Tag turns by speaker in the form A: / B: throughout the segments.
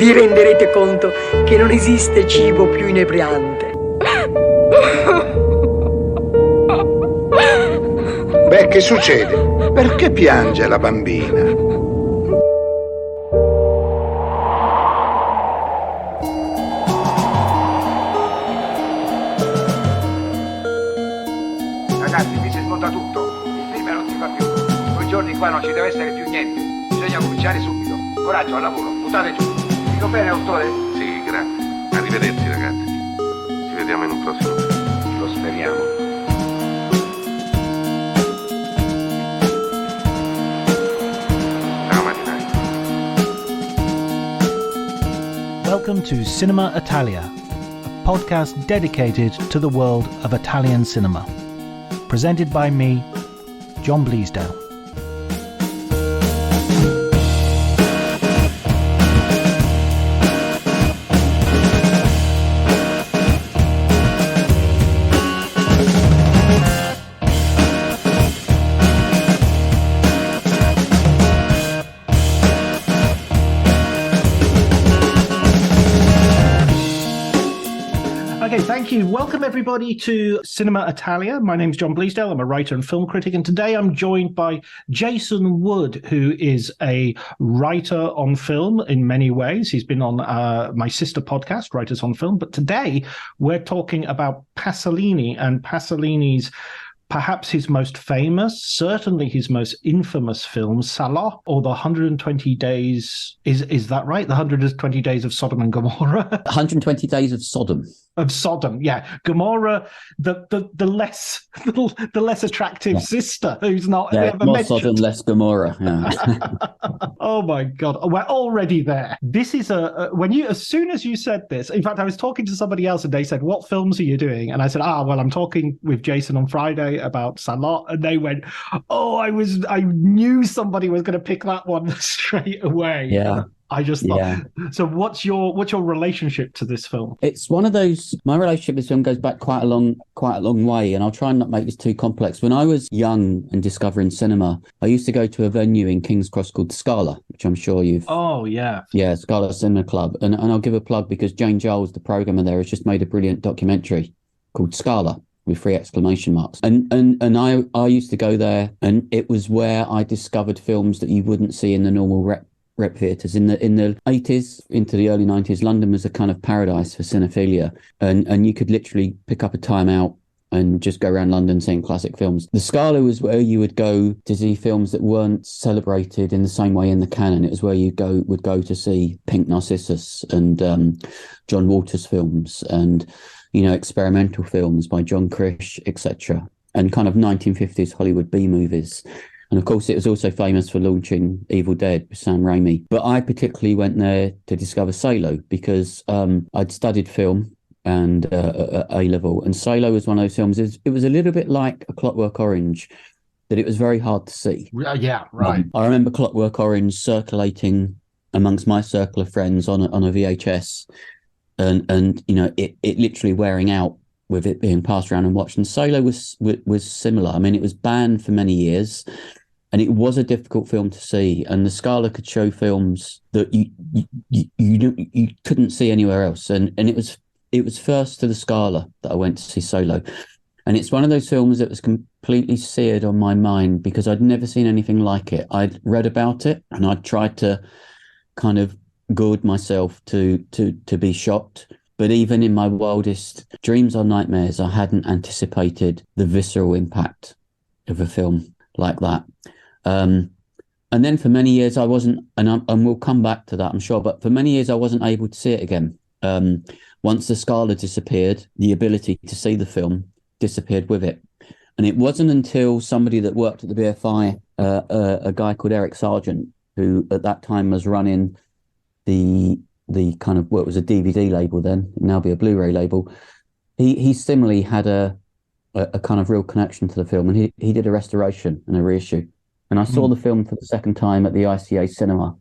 A: vi renderete conto che non esiste cibo più inebriante.
B: Beh, che succede? Perché piange la bambina?
C: Ragazzi, qui si smonta tutto. Il film non si fa più. 2 giorni qua non ci deve essere più niente. Bisogna cominciare subito. Coraggio, al lavoro. Buttate giù. Dico bene, autore?
D: Sì, grazie. Arrivederci, ragazzi. Ci vediamo in un prossimo film.
C: Lo speriamo.
D: Ciao, marinai.
E: Welcome to Cinema Italia, a podcast dedicated to the world of Italian cinema. Presented by me, John Bleasdale. Thank you. Welcome, everybody, to Cinema Italia. My name's John Bleasdale. I'm a writer and film critic, and today I'm joined by Jason Wood, who is a writer on film in many ways. He's been on my sister podcast, Writers on Film, but today we're talking about Pasolini and Pasolini's perhaps his most famous, certainly his most infamous film, Salò, or the 120 Days, is that right? The 120 Days of Sodom and Gomorrah?
F: 120 Days of Sodom.
E: Of Sodom, yeah. Gomorrah, the less the less attractive sister who's not ever
F: more
E: mentioned.
F: Sodom, less Gomorrah. Yeah.
E: Oh my God, we're already there. This is as soon as you said this, in fact, I was talking to somebody else and they said, "What films are you doing?" And I said, well, I'm talking with Jason on Friday about Salò, and they went, "Oh, I knew somebody was going to pick that one straight away."
F: Yeah.
E: I just thought. So what's your relationship to this film?
F: It's one of those. My relationship with this film goes back quite a long way, and I'll try and not make this too complex. When I was young and discovering cinema, I used to go to a venue in King's Cross called Scala, which I'm sure you've.
E: Oh yeah.
F: Yeah, Scala Cinema Club, and I'll give a plug because Jane Giles, the programmer there, has just made a brilliant documentary called Scala with 3 exclamation marks. And I used to go there, and it was where I discovered films that you wouldn't see in the normal rep theatres. In the 80s into the early 90s, London was a kind of paradise for cinephilia, and you could literally pick up a time out and just go around London seeing classic films. The Scala was where you would go to see films that weren't celebrated in the same way in the canon. It was where you would go to see Pink Narcissus and John Waters films and experimental films by John Krish, etc., and kind of 1950s Hollywood B movies. And of course, it was also famous for launching Evil Dead with Sam Raimi. But I particularly went there to discover Salò because I'd studied film and at A-level. And Salò was one of those films. It was a little bit like A Clockwork Orange, that it was very hard to see.
E: Yeah, right.
F: I remember Clockwork Orange circulating amongst my circle of friends on a VHS, and it literally wearing out with it being passed around and watched. And Salò was similar. I mean, it was banned for many years. And it was a difficult film to see, and the Scala could show films that you couldn't see anywhere else. And it was first to the Scala that I went to see Salò, and it's one of those films that was completely seared on my mind because I'd never seen anything like it. I'd read about it, and I'd tried to kind of goad myself to be shocked. But even in my wildest dreams or nightmares, I hadn't anticipated the visceral impact of a film like that. And then for many years I wasn't, and we'll come back to that, I'm sure, but for many years I wasn't able to see it again. Once the Scala disappeared, the ability to see the film disappeared with it. And it wasn't until somebody that worked at the BFI, a guy called Eric Sargent, who at that time was running the kind of what was a DVD label then, now be a Blu-ray label. He similarly had a kind of real connection to the film, and he did a restoration and a reissue. And I saw the film for the second time at the ICA cinema,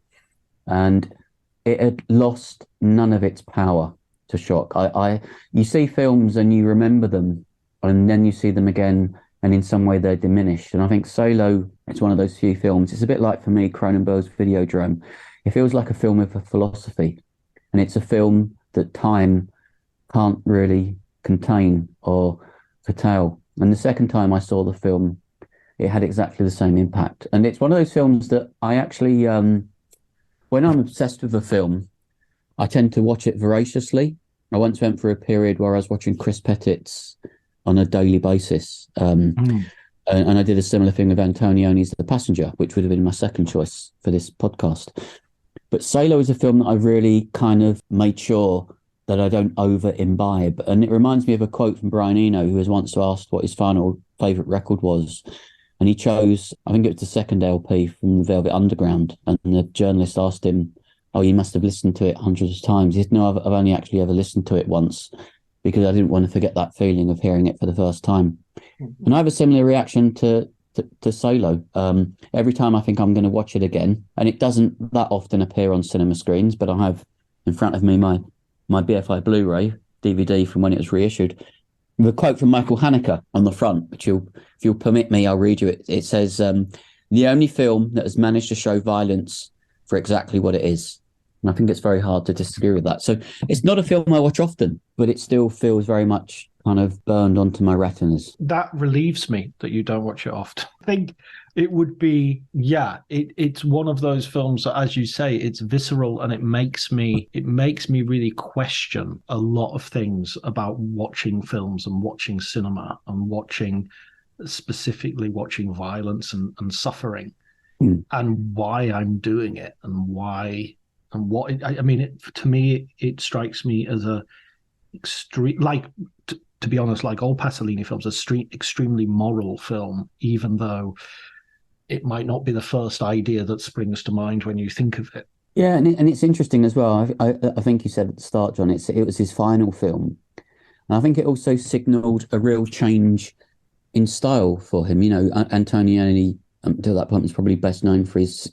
F: and it had lost none of its power to shock. You see films and you remember them, and then you see them again, and in some way they're diminished. And I think Salò, it's one of those few films. It's a bit like, for me, Cronenberg's Videodrome. It feels like a film with a philosophy. and it's a film that time can't really contain or curtail. And the second time I saw the film, it had exactly the same impact. And it's one of those films that I actually, when I'm obsessed with a film, I tend to watch it voraciously. I once went through a period where I was watching Chris Pettit's on a daily basis. And I did a similar thing with Antonioni's The Passenger, which would have been my second choice for this podcast. But Salò is a film that I really kind of made sure that I don't over-imbibe. And it reminds me of a quote from Brian Eno, who was once asked what his final favourite record was. And he chose, I think it was the second LP from the Velvet Underground. And the journalist asked him, "Oh, you must have listened to it hundreds of times." He said, "No, I've only actually ever listened to it once, because I didn't want to forget that feeling of hearing it for the first time." And I have a similar reaction to Salò. Every time I think I'm going to watch it again, and it doesn't that often appear on cinema screens, but I have in front of me my BFI Blu-ray DVD from when it was reissued, with a quote from Michael Haneke on the front, which if you'll permit me, I'll read you it. It says, "The only film that has managed to show violence for exactly what it is." And I think it's very hard to disagree with that. So it's not a film I watch often, but it still feels very much kind of burned onto my retinas.
E: That relieves me that you don't watch it often. I think it would be, it's one of those films that, as you say, it's visceral, and it makes me really question a lot of things about watching films and watching cinema and specifically watching violence and suffering, and why I'm doing it, and why and what I mean. To me, it strikes me as a extreme, to be honest, like all Pasolini films, extremely moral film, even though it might not be the first idea that springs to mind when you think of it.
F: Yeah, and it's interesting as well. I think you said at the start, John, it was his final film. And I think it also signalled a real change in style for him. You know, Antonioni, to that point, was probably best known for his,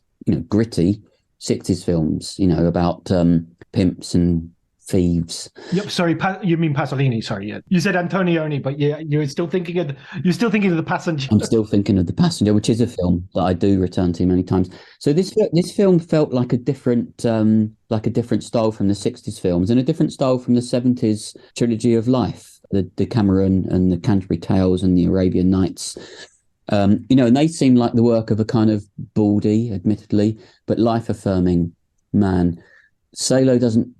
F: gritty 60s films, about pimps and thieves.
E: Yep, sorry, you mean Pasolini? Sorry, yeah. You said Antonioni, but yeah, you're still thinking of The Passenger.
F: I'm still thinking of The Passenger, which is a film that I do return to many times. So this film felt like a different style from the 60s films, and a different style from the 70s trilogy of life, the Decameron and the Canterbury Tales and the Arabian Nights. And they seem like the work of a kind of baldy, admittedly, but life-affirming man. Salò doesn't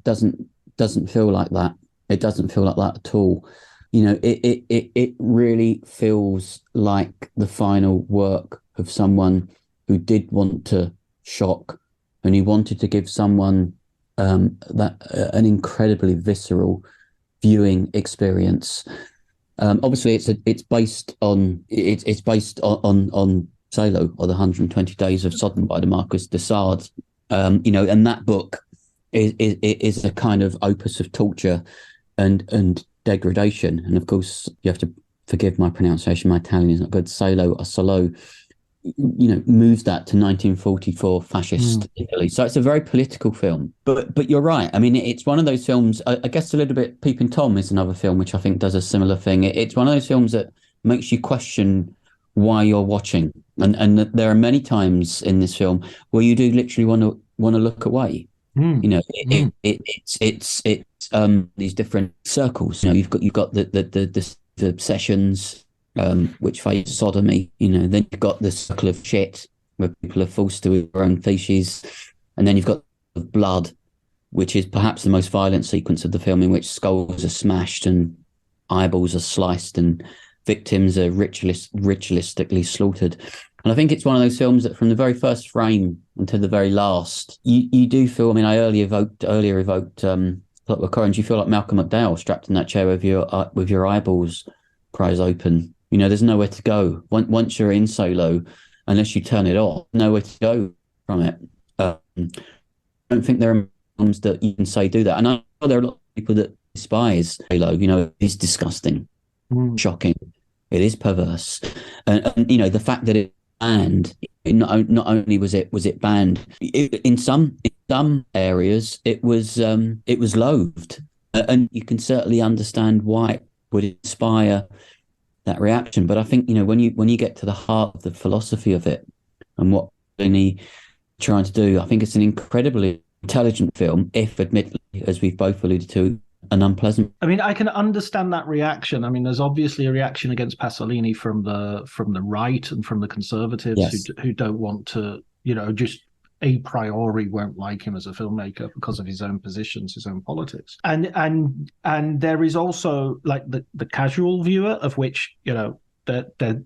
F: feel like that. It doesn't feel like that at all. It really feels like the final work of someone who did want to shock, and he wanted to give someone an incredibly visceral viewing experience. Obviously, it's based on Salò, or the 120 Days of Sodom by the Marquis de Sade. And that book is a kind of opus of torture and degradation. And of course, you have to forgive my pronunciation. My Italian is not good. Salò, moves that to 1944 fascist Italy. So it's a very political film. But you're right. I mean, it's one of those films. I guess a little bit. Peeping Tom is another film which I think does a similar thing. It's one of those films that makes you question why you're watching. And there are many times in this film where you do literally want to look away. It's these different circles. You've got the sessions, which face sodomy. Then you've got the circle of shit, where people are forced to their own feces, and then you've got the blood, which is perhaps the most violent sequence of the film, in which skulls are smashed and eyeballs are sliced and victims are ritualistically slaughtered. And I think it's one of those films that, from the very first frame until the very last, you do feel. I mean, I earlier evoked Clockwork Orange. You feel like Malcolm McDowell strapped in that chair with your eyeballs prize open. There's nowhere to go once you're in Salò, unless you turn it off. Nowhere to go from it. I don't think there are films that you can say do that. And I know there are a lot of people that despise Salò. It's disgusting, shocking. It is perverse, and the fact that it banned. Not only was it banned, in some areas it was loathed, and you can certainly understand why it would inspire that reaction. But I think when you get to the heart of the philosophy of it and what Pasolini trying to do, I think it's an incredibly intelligent film, if admittedly, as we've both alluded to, an unpleasant.
E: I mean, I can understand that reaction. I mean, there's obviously a reaction against Pasolini from the right and from the conservatives,
F: Yes.
E: who don't want to, just a priori won't like him as a filmmaker because of his own positions, his own politics. And there is also like the casual viewer, of which, there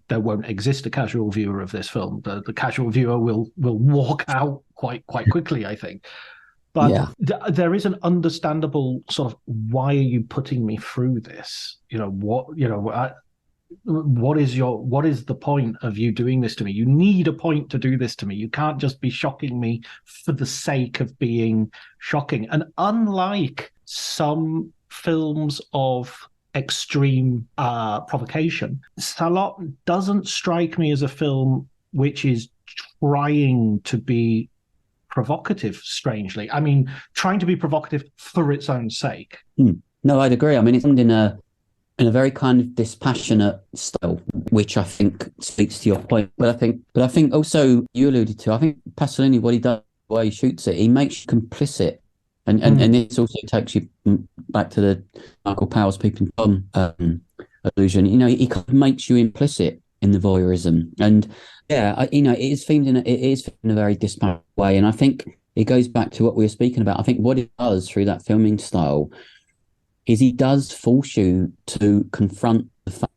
E: won't exist a casual viewer of this film. The casual viewer will walk out quite quickly, I think. But
F: Yeah.
E: there is an understandable sort of, why are you putting me through this? What is the point of you doing this to me? You need a point to do this to me. You can't just be shocking me for the sake of being shocking. And unlike some films of extreme provocation, Salò doesn't strike me as a film which is trying to be provocative, strangely. I mean, trying to be provocative for its own sake.
F: No, I'd agree. I mean, it's in a very kind of dispassionate style, which I think speaks to your point. But I think also you alluded to, I think Pasolini, what he does, the way he shoots it, he makes you complicit. And this also takes you back to the Michael Powell's Peeping Tom allusion. He kind of makes you implicit in the voyeurism. And yeah, it is filmed in a very dispassionate way. And I think it goes back to what we were speaking about. I think what it does through that filming style is he does force you to confront the fact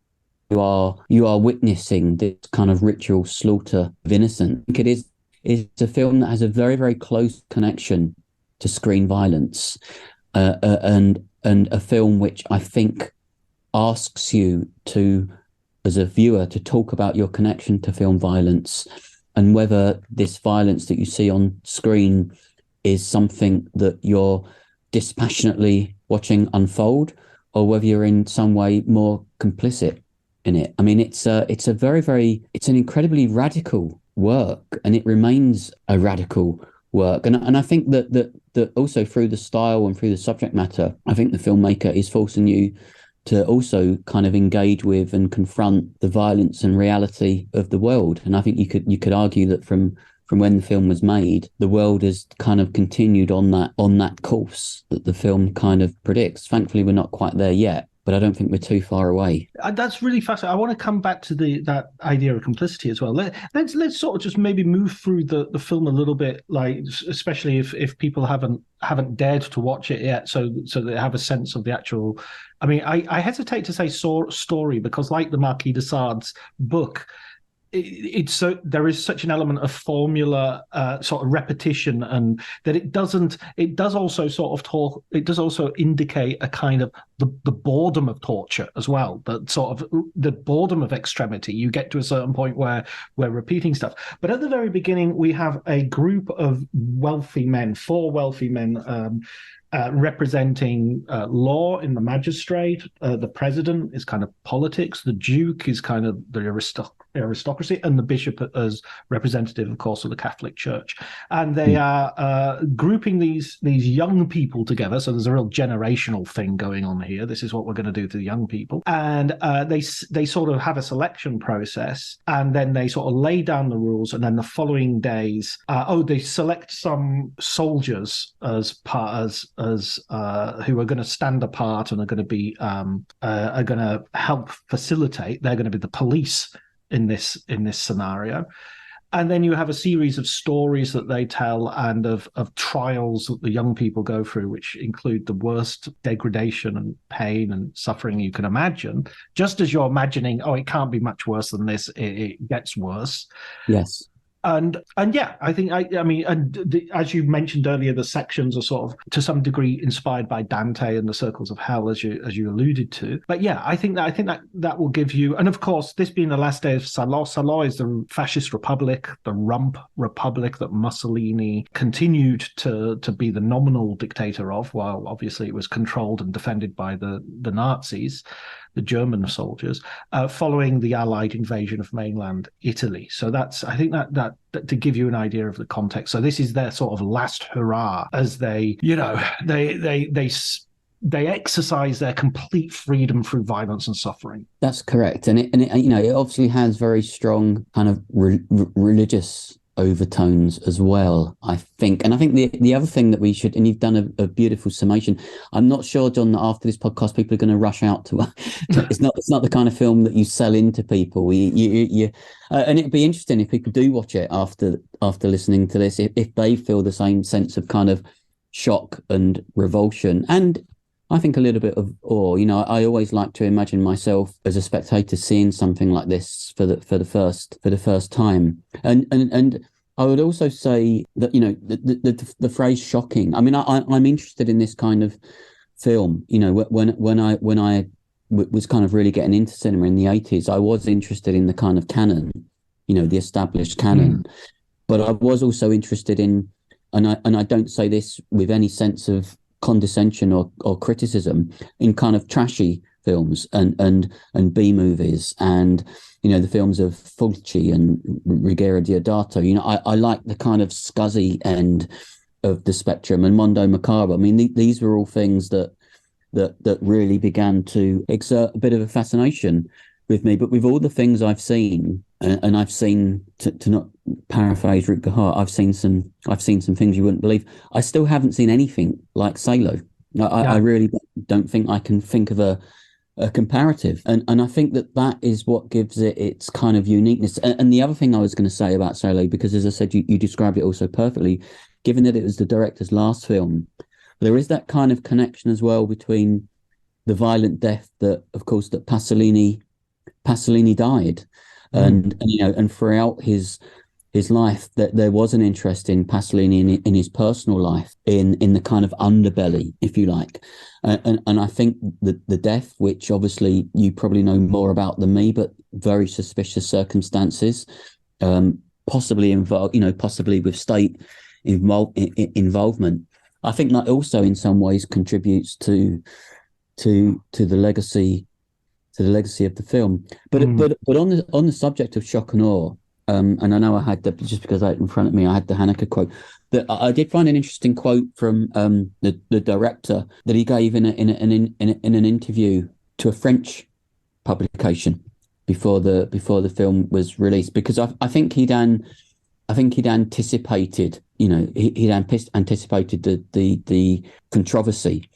F: you are witnessing this kind of ritual slaughter of innocent. I think it's a film that has a very, very close connection to screen violence, and a film which I think asks you to, as a viewer, to talk about your connection to film violence and whether this violence that you see on screen is something that you're dispassionately watching unfold, or whether you're in some way more complicit in it. I mean, it's an incredibly radical work, and it remains a radical work. And I think that also through the style and through the subject matter, I think the filmmaker is forcing you to also kind of engage with and confront the violence and reality of the world. And I think you could argue that from when the film was made, the world has kind of continued on that course that the film kind of predicts. Thankfully, we're not quite there yet, but I don't think we're too far away.
E: That's really fascinating. I want to come back to that idea of complicity as well. Let's sort of just maybe move through the film a little bit, like especially if people haven't dared to watch it yet, so they have a sense of the actual. I mean, I hesitate to say story because, like the Marquis de Sade's book, it's so there is such an element of formula, sort of repetition, and that it does also indicate a kind of the boredom of torture as well, that sort of the boredom of extremity. You get to a certain point where we're repeating stuff, but at the very beginning we have a group of four wealthy men representing law in the magistrate. The president is kind of politics. The duke is kind of the aristocracy, and the bishop as representative, of course, of the Catholic Church. And they are grouping these young people together. So there's a real generational thing going on here. This is what we're going to do to the young people. And they sort of have a selection process, and then they sort of lay down the rules. And then the following days, they select some soldiers as who are going to stand apart and are going to be are going to help facilitate. They're going to be the police in this scenario. And then you have a series of stories that they tell and of trials that the young people go through, which include the worst degradation and pain and suffering you can imagine. Just as you're imagining, it can't be much worse than this, it gets worse.
F: Yes.
E: And yeah, I think as you mentioned earlier, the sections are sort of to some degree inspired by Dante and the Circles of Hell, as you alluded to. But yeah, I think that will give you, and of course, this being the last day of Salò. Salò is the fascist republic, the rump republic that Mussolini continued to be the nominal dictator of, while obviously it was controlled and defended by the Nazis, the German soldiers, following the Allied invasion of mainland Italy. So I think that to give you an idea of the context. So this is their sort of last hurrah as they exercise their complete freedom through violence and suffering.
F: That's correct, and it obviously has very strong kind of religious overtones as well, I think. And I think the other thing that we should, and you've done a beautiful summation. I'm not sure, John, that after this podcast people are going to rush out to it's not the kind of film that you sell into people. And it'd be interesting if people do watch it after listening to this, if they feel the same sense of kind of shock and revulsion, and I think a little bit of awe. I always like to imagine myself as a spectator seeing something like this for the first time. And I would also say that the phrase "shocking." I mean, I'm interested in this kind of film. When I was kind of really getting into cinema in the 80s, I was interested in the kind of canon, the established canon. But I was also interested in, and I don't say this with any sense of condescension or criticism, in kind of trashy films and B movies, and the films of Fulci and Ruggero Deodato. I like the kind of scuzzy end of the spectrum, and Mondo Macabre. I mean, these were all things that really began to exert a bit of a fascination with me. But with all the things I've seen, and I've seen, to not paraphrase Rutger Hauer, I've seen some things you wouldn't believe. I still haven't seen anything like Salò. I really don't think I can think of a comparative, and I think that is what gives it its kind of uniqueness. And the other thing I was going to say about Salò, because as I said, you described it also perfectly, given that it was the director's last film, there is that kind of connection as well between the violent death that Pasolini died. And throughout his life, that there was an interest in Pasolini in his personal life, in the kind of underbelly, if you like. And I think the death, which obviously you probably know more about than me, but very suspicious circumstances, possibly with state involvement. I think that also in some ways contributes to the legacy. To the legacy of the film, but on the subject of shock and awe, and I know I had just because I had it in front of me, I had the Haneke quote. That I did find an interesting quote from the director that he gave in an interview to a French publication before the film was released, because I think he'd anticipated, he'd anticipated the controversy.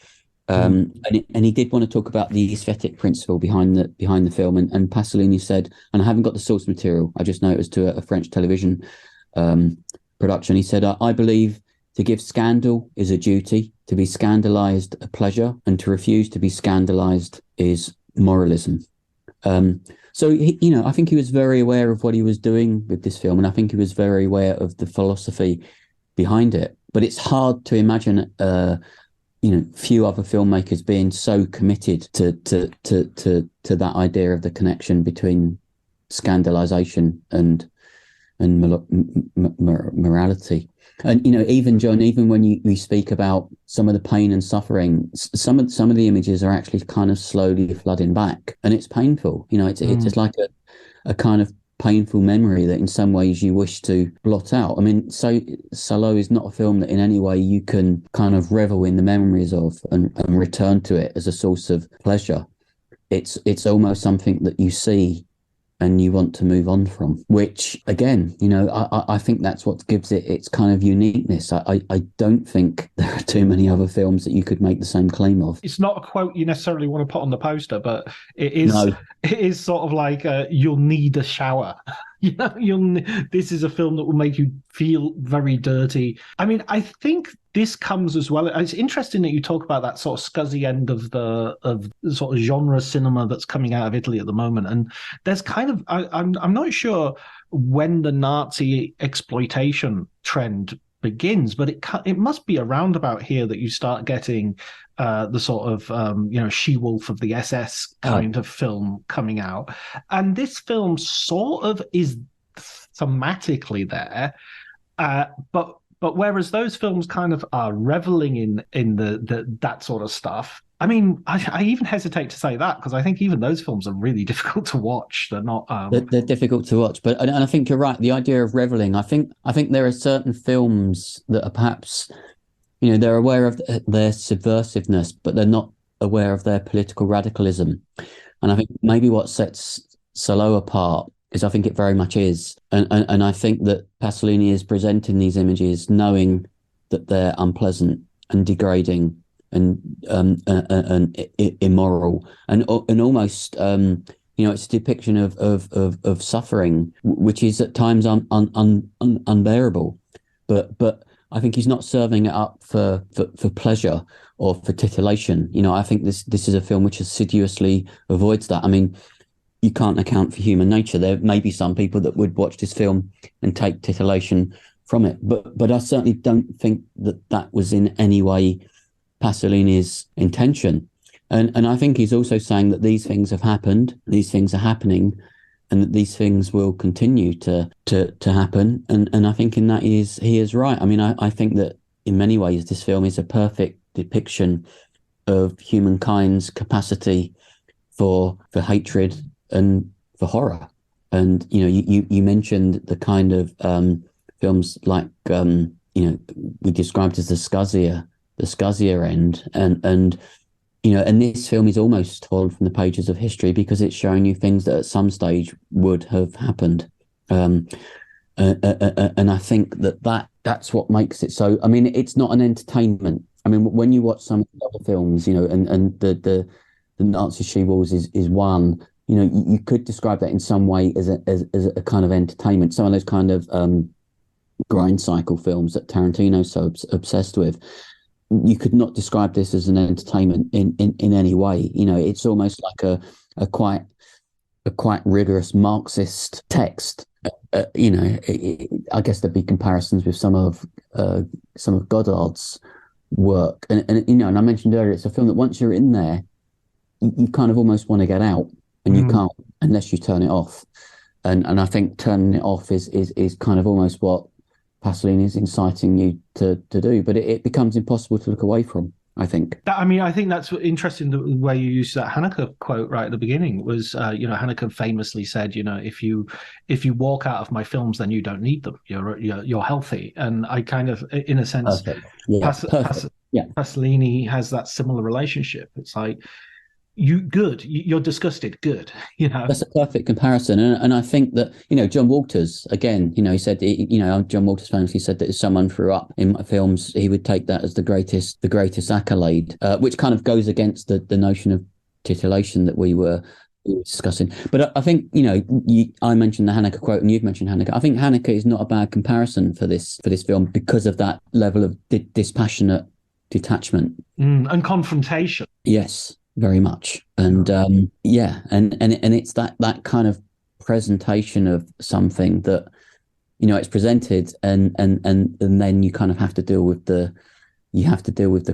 F: And he did want to talk about the aesthetic principle behind the film, and Pasolini said, and I haven't got the source material, I just know it was to a French television production. He said, I believe to give scandal is a duty, to be scandalized a pleasure, and to refuse to be scandalized is moralism. So I think he was very aware of what he was doing with this film, and I think he was very aware of the philosophy behind it. But it's hard to imagine few other filmmakers being so committed to that idea of the connection between scandalization and morality. And even John, even when we speak about some of the pain and suffering, some of the images are actually kind of slowly flooding back, and it's painful. It's just like a kind of painful memory that in some ways you wish to blot out. I mean, so Salò is not a film that in any way you can kind of revel in the memories of and return to it as a source of pleasure. It's almost something that you see and you want to move on from, which again, I think that's what gives it its kind of uniqueness. I don't think there are too many other films that you could make the same claim of.
E: It's not a quote you necessarily want to put on the poster, but it is sort of like you'll need a shower. This is a film that will make you feel very dirty. I mean, I think this comes as well. It's interesting that you talk about that sort of scuzzy end of the sort of genre cinema that's coming out of Italy at the moment. And there's kind of, I'm not sure when the Nazi exploitation trend begins, but it must be around about here that you start getting the sort of she-wolf of the SS kind of film coming out. And this film sort of is thematically there, but whereas those films kind of are reveling in that sort of stuff. I mean, I even hesitate to say that, because I think even those films are really difficult to watch. They're not.
F: They're difficult to watch, but and I think you're right. The idea of reveling. I think there are certain films that are perhaps, they're aware of their subversiveness, but they're not aware of their political radicalism. And I think maybe what sets Salò apart is I think it very much is. And I think that Pasolini is presenting these images knowing that they're unpleasant and degrading and immoral and almost it's a depiction of suffering, which is at times unbearable. But I think he's not serving it up for pleasure or for titillation. I think this is a film which assiduously avoids that. I mean, you can't account for human nature. There may be some people that would watch this film and take titillation from it, but I certainly don't think that was in any way Pasolini's intention. And I think he's also saying that these things have happened, these things are happening, and that these things will continue to happen. And I think in that he is right. I mean, I think that in many ways this film is a perfect depiction of humankind's capacity for hatred and for horror. And you mentioned the kind of films like we described as the scuzzier end, and this film is almost torn from the pages of history because it's showing you things that at some stage would have happened. And I think that's what makes it so. I mean, it's not an entertainment. I mean, when you watch some of the other films, and the Nazi She Wolves is one. You could describe that in some way as a kind of entertainment. Some of those kind of grind cycle films that Tarantino's so obsessed with. You could not describe this as an entertainment in any way. It's almost like a quite rigorous Marxist text. I guess there'd be comparisons with some of Godard's work, and I mentioned earlier, it's a film that once you're in there, you kind of almost want to get out, and you can't unless you turn it off. And I think turning it off is kind of almost what Pasolini is inciting you to do, but it becomes impossible to look away from, I think.
E: I think that's interesting, the way you used that Haneke quote right at the beginning was, Haneke famously said, if you walk out of my films, then you don't need them. You're healthy. And I kind of, in a sense,
F: Perfect. Yeah,
E: Pasolini has that similar relationship. It's like, you're disgusted, good.
F: That's a perfect comparison, and I think that John Waters again. He said John Waters famously said that if someone threw up in my films, he would take that as the greatest accolade, which kind of goes against the notion of titillation that we were discussing. But I think I mentioned the Haneke quote, and you've mentioned Haneke. I think Haneke is not a bad comparison for this film because of that level of dispassionate detachment
E: and confrontation.
F: Yes. Very much, and and it's that kind of presentation of something that it's presented, and then you kind of have to deal with the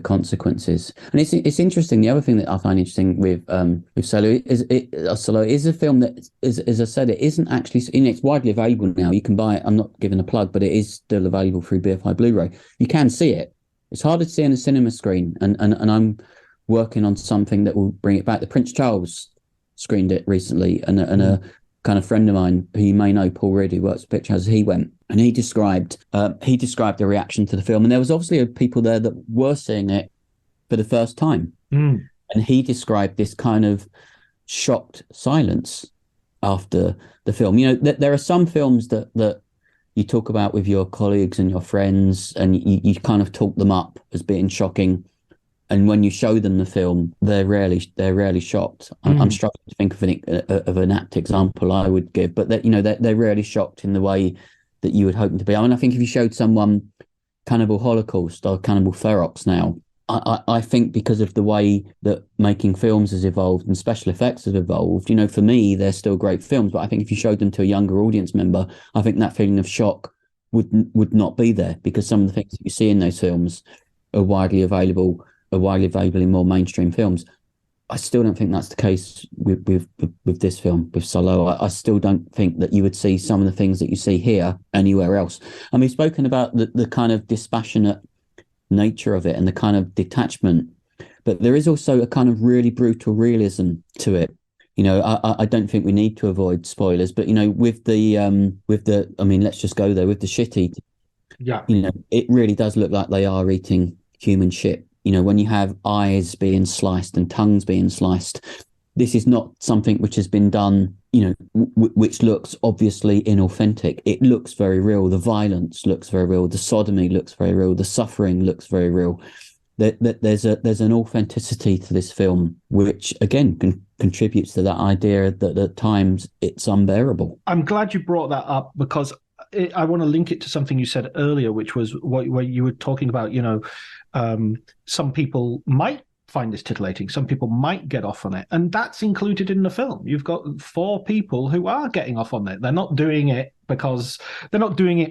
F: consequences. And it's interesting. The other thing that I find interesting with Salò is a film that, as I said, it isn't actually. It's widely available now. You can buy it. I'm not giving a plug, but it is still available through BFI Blu-ray. You can see it. It's harder to see on a cinema screen, and I'm working on something that will bring it back. The Prince Charles screened it recently, and a kind of friend of mine who you may know, Paul Reed, who works at Picture House, he went and he described the reaction to the film, and there was obviously people there that were seeing it for the first time, and he described this kind of shocked silence after the film. There are some films that you talk about with your colleagues and your friends, and you kind of talk them up as being shocking. And when you show them the film, they're rarely shocked. I'm struggling to think of an apt example I would give, but they're rarely shocked in the way that you would hope them to be. I mean, I think if you showed someone Cannibal Holocaust or Cannibal Ferox now, I think because of the way that making films has evolved and special effects have evolved, for me, they're still great films. But I think if you showed them to a younger audience member, I think that feeling of shock would not be there, because some of the things that you see in those films are widely available in more mainstream films. I still don't think that's the case with this film, with Salò. I still don't think that you would see some of the things that you see here anywhere else. And we've spoken about the kind of dispassionate nature of it and the kind of detachment, but there is also a kind of really brutal realism to it. I don't think we need to avoid spoilers, but with the let's just go there with the shit eating.
E: Yeah.
F: It really does look like they are eating human shit. When you have eyes being sliced and tongues being sliced, this is not something which has been done, which looks obviously inauthentic. It looks very real. The violence looks very real. The sodomy looks very real. The suffering looks very real. There's an authenticity to this film, which again contributes to that idea that at times it's unbearable.
E: I'm glad you brought that up, because I want to link it to something you said earlier, which was where you were talking about, some people might find this titillating, some people might get off on it, and that's included in the film. You've got 4 people who are getting off on it. They're not doing it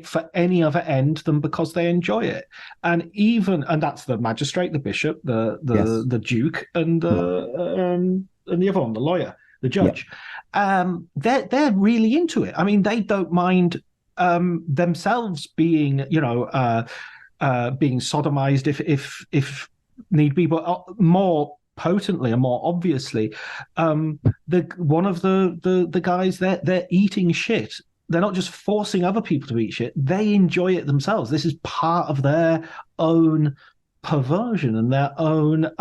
E: for any other end than because they enjoy it. And that's the magistrate, the bishop, the duke, and the other one, the lawyer, the judge. Yeah. They're really into it. I mean, they don't mind themselves being being sodomized if need be, but more potently and more obviously, one of the guys, they're eating shit. They're not just forcing other people to eat shit. They enjoy it themselves. This is part of their own perversion and their own.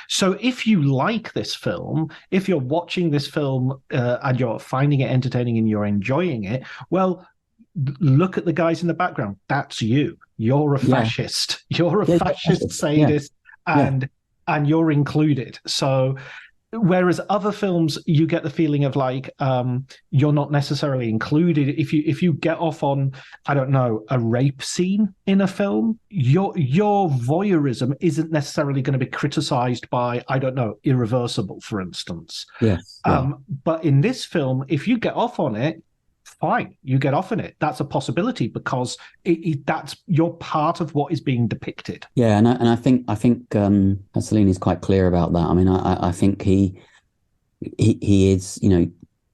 E: So if you like this film, if you're watching this film and you're finding it entertaining and you're enjoying it, well, look at the guys in the background. That's you. You're a fascist. You're a fascist sadist, and you're included. So whereas other films, you get the feeling of like you're not necessarily included. If you get off on, I don't know, a rape scene in a film, your voyeurism isn't necessarily going to be criticized by, I don't know, Irreversible, for instance.
F: Yes. Yeah.
E: But in this film, if you get off on it, fine, you get off in it. That's a possibility, because that's, you're part of what is being depicted.
F: Yeah, and I think Pasolini is quite clear about that. I mean, I think he is,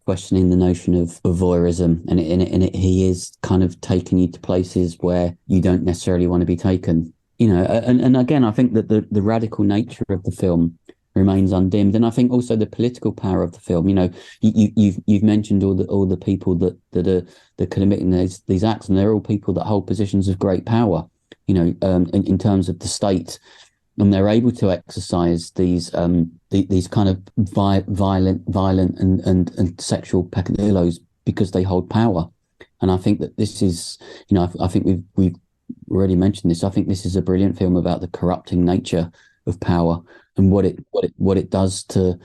F: questioning the notion of voyeurism, and he is kind of taking you to places where you don't necessarily want to be taken. And again, I think that the radical nature of the film remains undimmed, and I think also the political power of the film. You've mentioned all the people that are committing these acts, and they're all people that hold positions of great power. In terms of the state, and they're able to exercise these kind of violent and sexual peccadillos because they hold power. And I think that this is, I think we've already mentioned this. I think this is a brilliant film about the corrupting nature of power and what it does to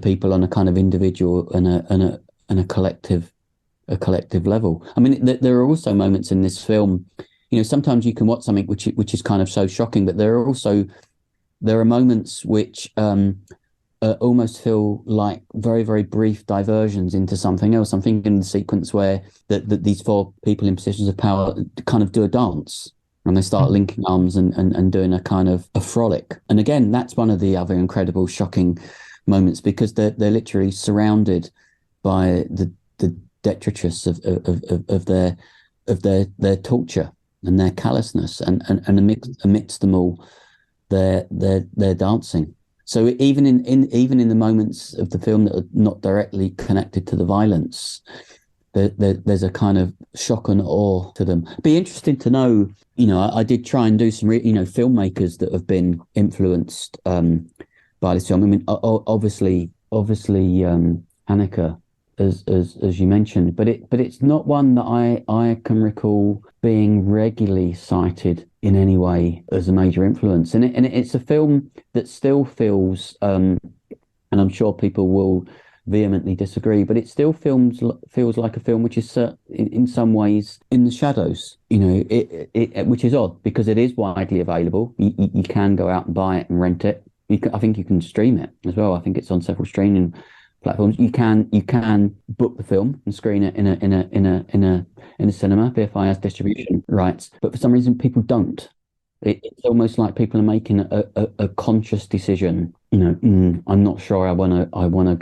F: people on a kind of individual and a collective level. I mean, there are also moments in this film, sometimes you can watch something which is kind of so shocking, but there are moments which almost feel like very, very brief diversions into something else. I'm thinking of the sequence where that these 4 people in positions of power kind of do a dance, and they start linking arms and doing a kind of a frolic. And again, that's one of the other incredible, shocking moments, because they're literally surrounded by the detritus of their torture and their callousness, and amidst them all, they're dancing. So even in the moments of the film that are not directly connected to the violence, there's a kind of shock and awe to them. Be interesting to know, I did try and do some, filmmakers that have been influenced by this film. I mean, obviously, Haneke, as you mentioned, but it's not one that I can recall being regularly cited in any way as a major influence. And it's a film that still feels, and I'm sure people will vehemently disagree, but it still feels like a film which is in some ways in the shadows, which is odd, because it is widely available. You can go out and buy it and rent it. I think you can stream it as well. I think it's on several streaming platforms. You can book the film and screen it in a cinema. BFI has distribution rights, but for some reason people don't. It's almost like people are making a conscious decision. I'm not sure I want to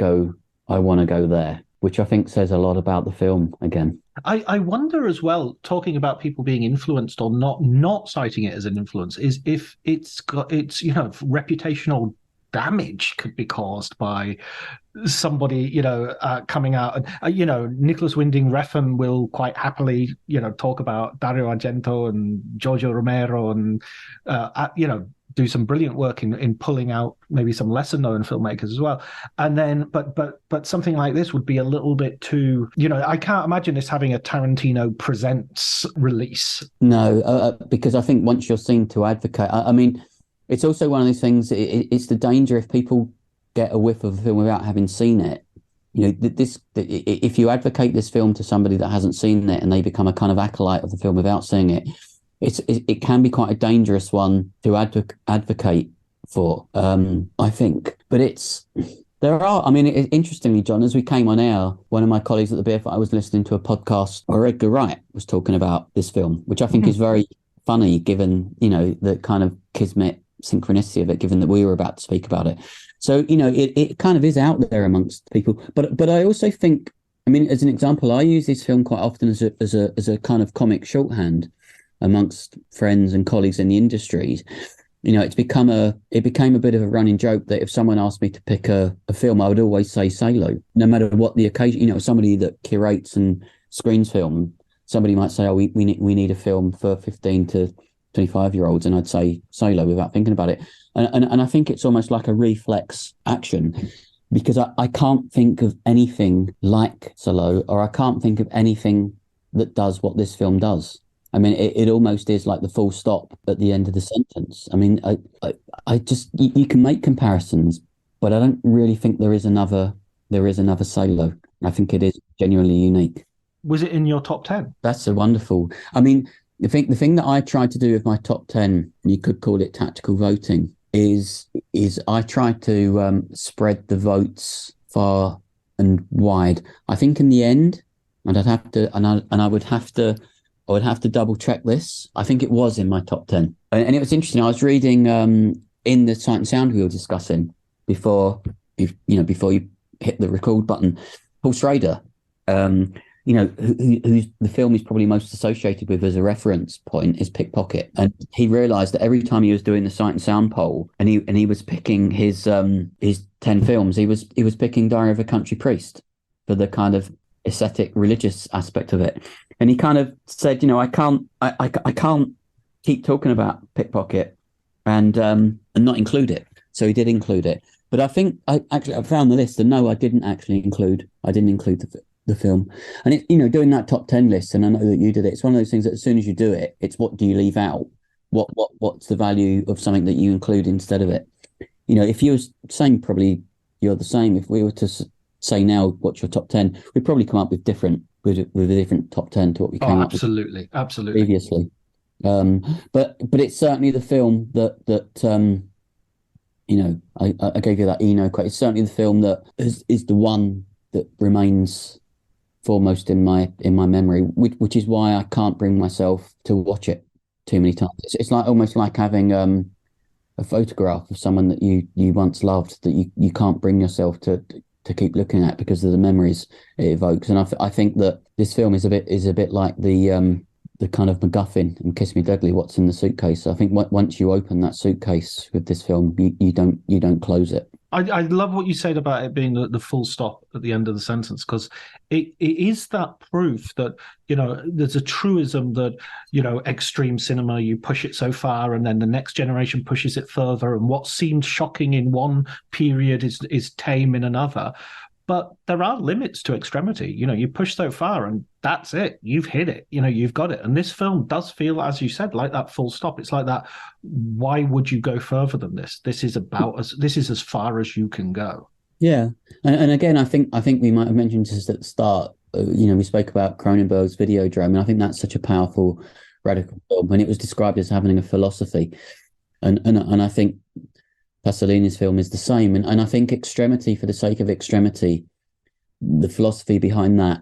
F: go there, which I think says a lot about the film again.
E: I wonder as well, talking about people being influenced or not citing it as an influence, is if it's reputational damage could be caused by somebody, coming out. And, Nicholas Winding Refn will quite happily, talk about Dario Argento and Giorgio Romero and, do some brilliant work in pulling out maybe some lesser known filmmakers as well. And then, but something like this would be a little bit too, I can't imagine this having a Tarantino Presents release.
F: No, because I think once you're seen to advocate, I mean, it's also one of those things. It's the danger if people get a whiff of a film without having seen it. If you advocate this film to somebody that hasn't seen it and they become a kind of acolyte of the film without seeing it, it can be quite a dangerous one to advocate for, I think. But interestingly, John, as we came on air, one of my colleagues at the BF, I was listening to a podcast where Edgar Wright was talking about this film, which I think is very funny, given, the kind of kismet synchronicity of it, given that we were about to speak about it. So, it kind of is out there amongst people. But I also think, as an example, I use this film quite often as a kind of comic shorthand amongst friends and colleagues in the industries. It became a bit of a running joke that if someone asked me to pick a film, I would always say Salò, no matter what the occasion. Somebody that curates and screens film, somebody might say, we need a film for 15 to 25-year-olds, and I'd say Salò without thinking about it. And I think it's almost like a reflex action, because I can't think of anything like Salò, or I can't think of anything that does what this film does. It almost is like the full stop at the end of the sentence. I just, you can make comparisons, but I don't really think there is another Salò. I think it is genuinely unique.
E: Was it in your top 10?
F: That's a wonderful. The thing that I tried to do with my top 10, you could call it tactical voting, is I tried to spread the votes far and wide. I think in the end, and I would have to double check this. I think it was in my top 10, and it was interesting. I was reading in the Sight and Sound we were discussing before you hit the record button. Paul Schrader, who the film is probably most associated with as a reference point, is Pickpocket, and he realised that every time he was doing the Sight and Sound poll, and he was picking his 10 films, he was picking Diary of a Country Priest for the kind of aesthetic religious aspect of it. And he kind of said, I can't keep talking about Pickpocket and not include it. So he did include it. But I think I found the list, and no, I didn't include the film. And it, doing that top 10 list, and I know that you did it, it's one of those things that as soon as you do it, it's what do you leave out? What's the value of something that you include instead of it? If you were saying, probably you're the same, if we were to say now what's your top 10, we'd probably come up with a different top 10 to what we came up with absolutely previously. But it's certainly the film that I gave you that Eno quote. It's certainly the film that is the one that remains foremost in my memory, which is why I can't bring myself to watch it too many times. It's like almost like having a photograph of someone that you once loved that you can't bring yourself to keep looking at because of the memories it evokes. And I think that this film is a bit like the kind of MacGuffin in Kiss Me Deadly, what's in the suitcase. I think once you open that suitcase with this film, you don't close it.
E: I love what you said about it being the full stop at the end of the sentence, because it is that proof that, there's a truism that, extreme cinema, you push it so far and then the next generation pushes it further, and what seemed shocking in one period is tame in another. But there are limits to extremity. You push so far and that's it. You've hit it. You've got it. And this film does feel, as you said, like that full stop. It's like that. Why would you go further than this? This is as far as you can go.
F: Yeah. And again, I think we might have mentioned just at the start, we spoke about Cronenberg's Videodrome, and I think that's such a powerful, radical film. And it was described as having a philosophy. And I think Pasolini's film is the same. And I think extremity for the sake of extremity, the philosophy behind that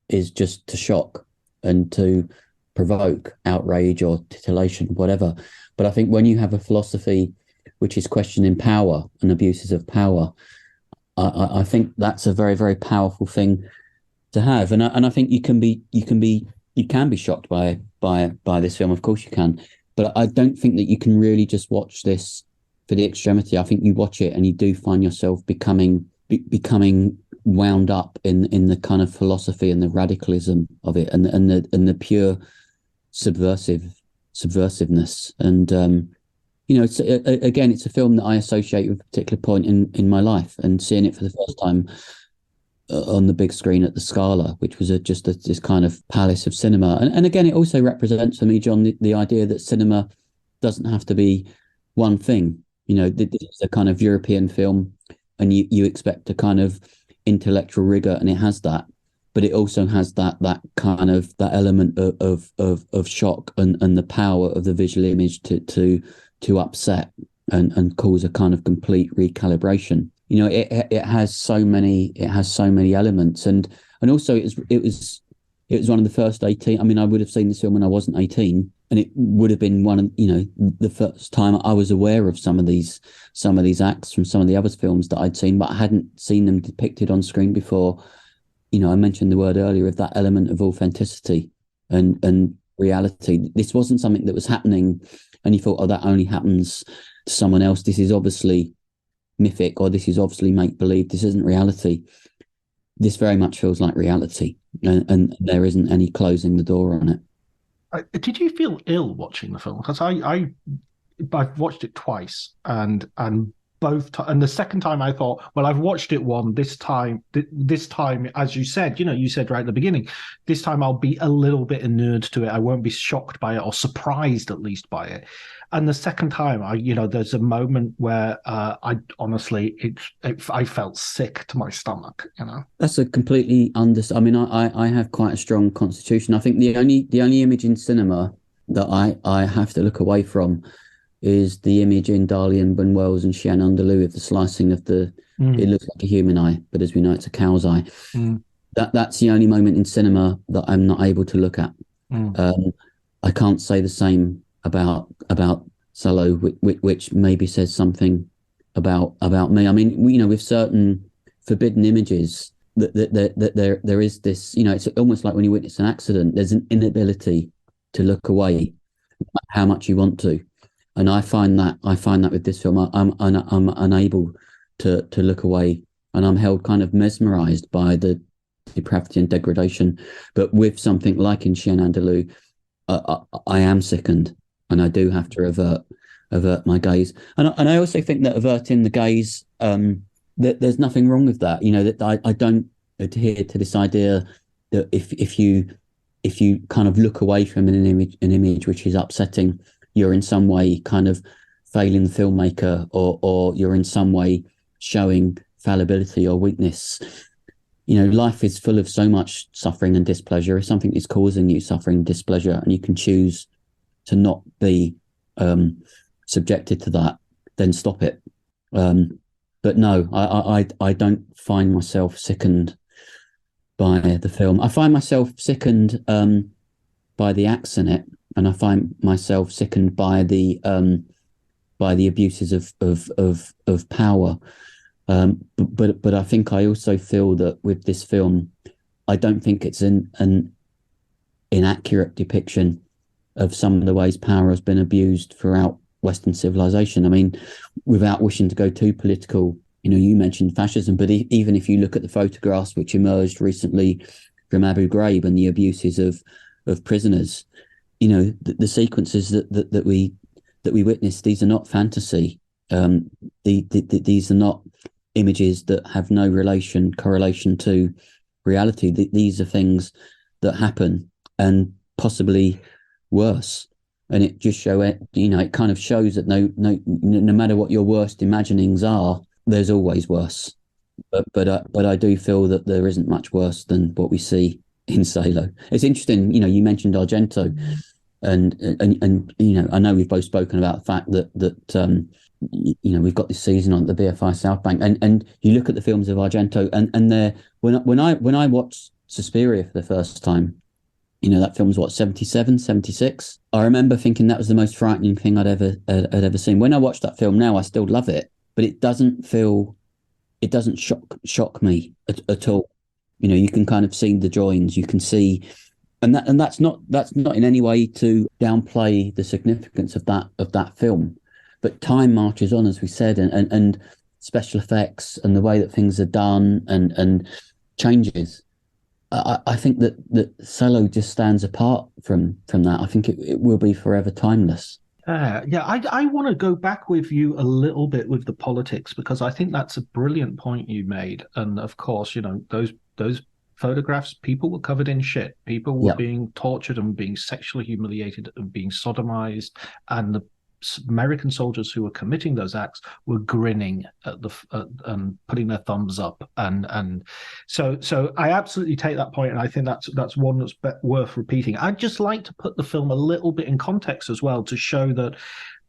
F: is just to shock and to provoke outrage or titillation, whatever. But I think when you have a philosophy which is questioning power and abuses of power, I think that's a very, very powerful thing to have. And I think you can be shocked by this film. Of course you can. But I don't think that you can really just watch this for the extremity. I think you watch it and you do find yourself becoming wound up in the kind of philosophy and the radicalism of it, and the pure subversiveness. And again, it's a film that I associate with a particular point in my life, and seeing it for the first time on the big screen at the Scala, which was this kind of palace of cinema. And again, it also represents for me, John, the idea that cinema doesn't have to be one thing. This is a kind of European film, and you expect a kind of intellectual rigor, and it has that, but it also has that kind of that element of shock and the power of the visual image to upset and cause a kind of complete recalibration. It has so many elements, and also it was one of the first 18. I mean, I would have seen this film when I wasn't 18, and it would have been one of the first time I was aware of some of these acts from some of the other films that I'd seen, but I hadn't seen them depicted on screen before. I mentioned the word earlier of that element of authenticity and reality. This wasn't something that was happening, and you thought, oh, that only happens to someone else. This is obviously mythic, or this is obviously make-believe. This isn't reality. This very much feels like reality, and there isn't any closing the door on it.
E: Did you feel ill watching the film? Because I've watched it twice, and and the second time I thought, well, I've watched it this time, as you said, you said right at the beginning, this time I'll be a little bit inured to it. I won't be shocked by it, or surprised at least by it. And the second time, there's a moment where I honestly, I felt sick to my stomach.
F: That's a completely I mean, I have quite a strong constitution. I think the only image in cinema that I have to look away from is the image in Dali and Buñuel's and Chien Andalou of the slicing of it looks like a human eye, but as we know, it's a cow's eye. That's the only moment in cinema that I'm not able to look at. I can't say the same about Salò, which maybe says something about me. I mean, with certain forbidden images, that there is this, it's almost like when you witness an accident, there's an inability to look away, how much you want to. And I find that with this film, I'm unable to look away, and I'm held kind of mesmerized by the depravity and degradation. But with something like in Chien Andalou, I am sickened, and I do have to avert my gaze. And I also think that averting the gaze, that there's nothing wrong with that. That I don't adhere to this idea that if you kind of look away from an image which is upsetting, you're in some way kind of failing the filmmaker, or you're in some way showing fallibility or weakness. Life is full of so much suffering and displeasure. If something is causing you suffering and displeasure, and you can choose to not be subjected to that, then stop it. But no, I don't find myself sickened by the film. I find myself sickened by the acts in it, and I find myself sickened by the abuses of power. But I think I also feel that with this film, I don't think it's an inaccurate depiction of some of the ways power has been abused throughout Western civilization. I mean, without wishing to go too political, you mentioned fascism, but even if you look at the photographs which emerged recently from Abu Ghraib and the abuses of prisoners, the sequences that we witness, these are not fantasy. These are not images that have no correlation to reality. These are things that happen, and possibly worse. And it just it kind of shows that no matter what your worst imaginings are, there's always worse. But I do feel that there isn't much worse than what we see in Salò. It's interesting, you mentioned Argento, and I know we've both spoken about the fact that we've got this season on the BFI South Bank, and you look at the films of Argento, and they're when I watched Suspiria for the first time, that film was 77, 76. I remember thinking that was the most frightening thing I'd ever seen. When I watch that film now, I still love it, but it doesn't shock me at all. You can kind of see the joins, you can see, and that's not in any way to downplay the significance of that film. But time marches on, as we said, and special effects and the way that things are done and changes. I think that Salò just stands apart from that. I think it will be forever timeless.
E: I want to go back with you a little bit with the politics, because I think that's a brilliant point you made. And of course, those photographs, people were covered in shit. People were
F: Yeah.
E: being tortured and being sexually humiliated and being sodomized. And the American soldiers who were committing those acts were grinning at and putting their thumbs up. And so I absolutely take that point, and I think that's one that's worth repeating. I'd just like to put the film a little bit in context as well, to show that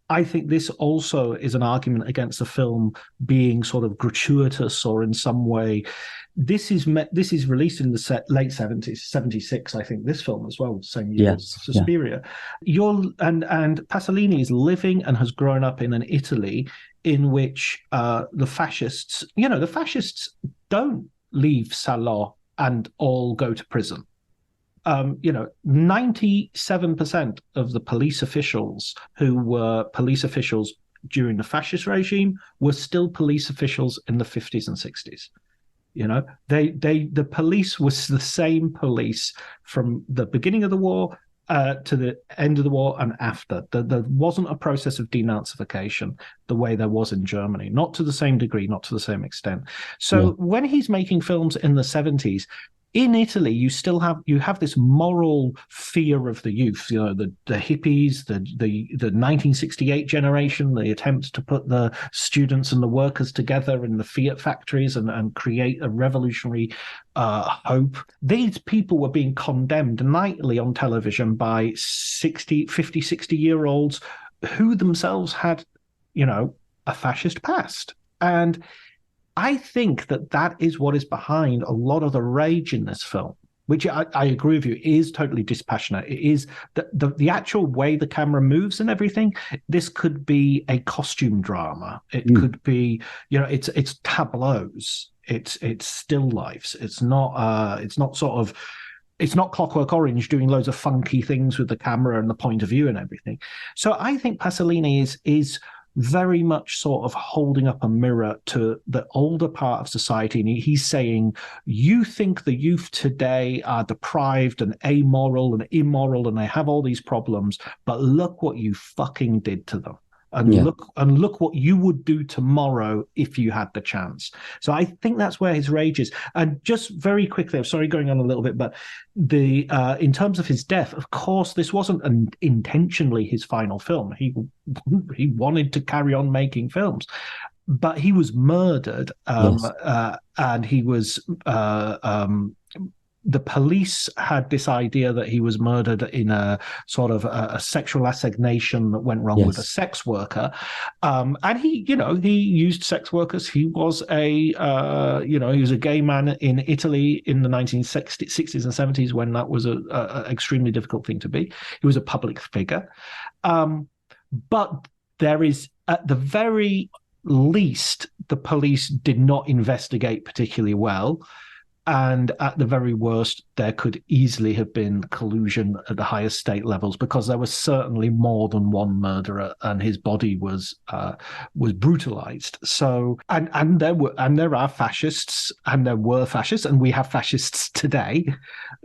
E: I think this also is an argument against the film being sort of gratuitous or in some way. This is released in the late 70s, 76, I think, this film as well, same year as Suspiria. And Pasolini is living and has grown up in an Italy in which the fascists don't leave Salò and all go to prison. 97% of the police officials who were police officials during the fascist regime were still police officials in the 50s and 60s. The police was the same police from the beginning of the war to the end of the war and after. There wasn't a process of denazification the way there was in Germany, not to the same degree, not to the same extent. So when he's making films in the 70s, in Italy, you have this moral fear of the youth, the hippies, the 1968 generation, the attempt to put the students and the workers together in the Fiat factories and create a revolutionary hope. These people were being condemned nightly on television by 50, 60-year-olds who themselves had, a fascist past. And I think that is what is behind a lot of the rage in this film, which I agree with you, is totally dispassionate. It is the actual way the camera moves and everything. This could be a costume drama. It could be, it's tableaus. It's still lifes. It's not Clockwork Orange doing loads of funky things with the camera and the point of view and everything. So I think Pasolini is very much sort of holding up a mirror to the older part of society. And he's saying, you think the youth today are deprived and amoral and immoral and they have all these problems, but look what you fucking did to them. And look what you would do tomorrow if you had the chance. So I think that's where his rage is. And just very quickly, I'm sorry going on a little bit, but in terms of his death, of course, this wasn't intentionally his final film. He wanted to carry on making films, but he was murdered, and he was. The police had this idea that he was murdered in a sort of a sexual assignation that went wrong with a sex worker. And he used sex workers. He was he was a gay man in Italy in the 1960s and 70s when that was a extremely difficult thing to be. He was a public figure. But there is, at the very least, the police did not investigate particularly well. And at the very worst, there could easily have been collusion at the highest state levels, because there was certainly more than one murderer, and his body was brutalized. So, and there are fascists, and there were fascists, and we have fascists today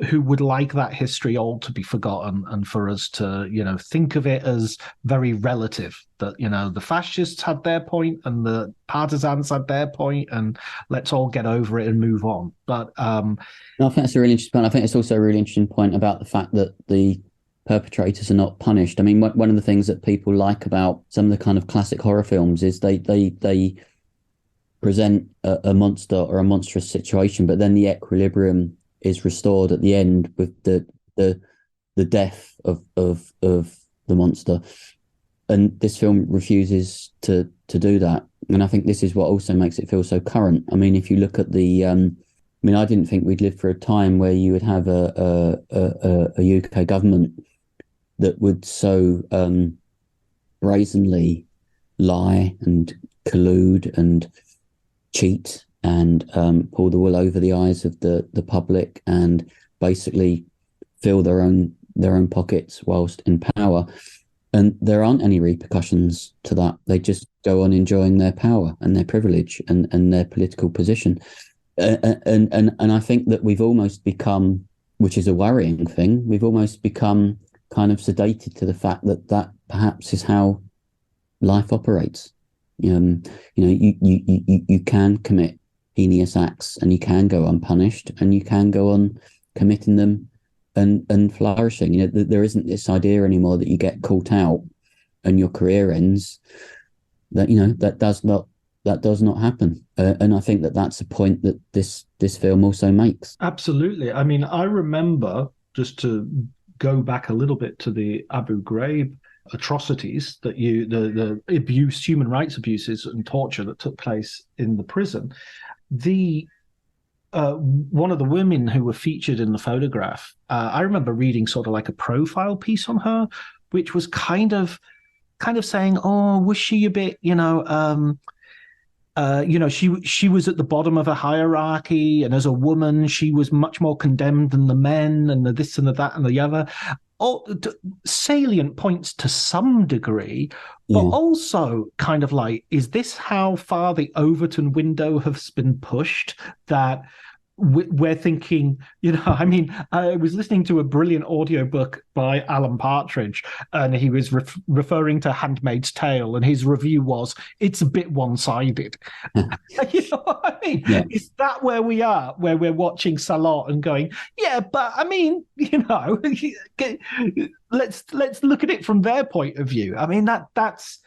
E: who would like that history all to be forgotten, and for us to think of it as very relative. That the fascists had their point and the partisans had their point, and let's all get over it and move on. But
F: no, I think that's a really interesting point. I think it's also a really interesting point about the fact that the perpetrators are not punished. I mean, one of the things that people like about some of the kind of classic horror films is they present a monster or a monstrous situation, but then the equilibrium is restored at the end with the death of the monster. And this film refuses to do that. And I think this is what also makes it feel so current. I mean, if you look at I didn't think we'd live for a time where you would have a UK government that would so brazenly lie and collude and cheat and pull the wool over the eyes of the public and basically fill their own pockets whilst in power. And there aren't any repercussions to that. They just go on enjoying their power and their privilege and their political position. And I think that we've almost become, which is a worrying thing, we've almost become kind of sedated to the fact that perhaps is how life operates. You can commit heinous acts and you can go unpunished and you can go on committing them and flourishing. There isn't this idea anymore that you get caught out and your career ends. That does not happen. And I think that's a point that this film also makes.
E: Absolutely. I mean, I remember, just to go back a little bit to the Abu Ghraib atrocities, that the abuse, human rights abuses and torture that took place in the prison. One of the women who were featured in the photograph, I remember reading sort of like a profile piece on her, which was kind of saying, oh, was she a bit, she was at the bottom of a hierarchy, and as a woman, she was much more condemned than the men, and the this and the that and the other. All salient points to some degree, but also kind of like, is this how far the Overton window has been pushed, that we're thinking, I mean, I was listening to a brilliant audiobook by Alan Partridge, and he was referring to Handmaid's Tale, and his review was, it's a bit one-sided. You know what I mean? Yeah. Is that where we are, where we're watching Salò and going, yeah, but I mean, let's look at it from their point of view. I mean, that's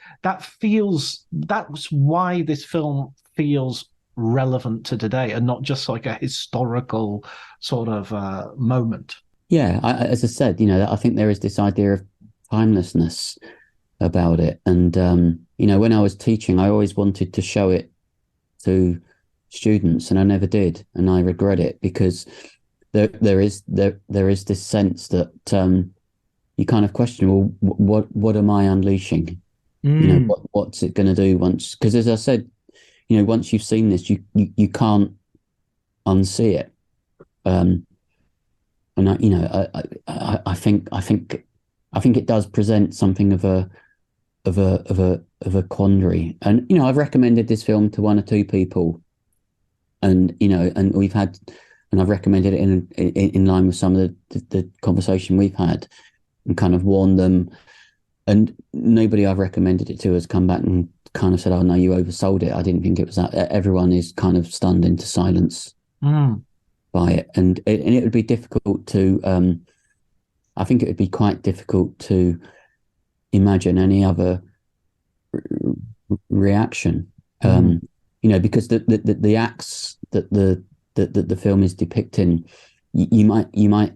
E: why this film feels relevant to today and not just like a historical sort of moment.
F: Yeah, as I said, I think there is this idea of timelessness about it. And, when I was teaching, I always wanted to show it to students, and I never did. And I regret it, because there is this sense that you kind of question, well, what am I unleashing? What's it going to do once? Because as I said, once you've seen this, you can't unsee it. And I think it does present something of a quandary. And I've recommended this film to one or two people, and I've recommended it in line with some of the conversation we've had, and kind of warned them. And nobody I've recommended it to has come back and kind of said, oh no, you oversold it. I didn't think it was that. Everyone is kind of stunned into silence by it. And it would be difficult to, I think it would be quite difficult to imagine any other reaction, because the acts that the film is depicting, you might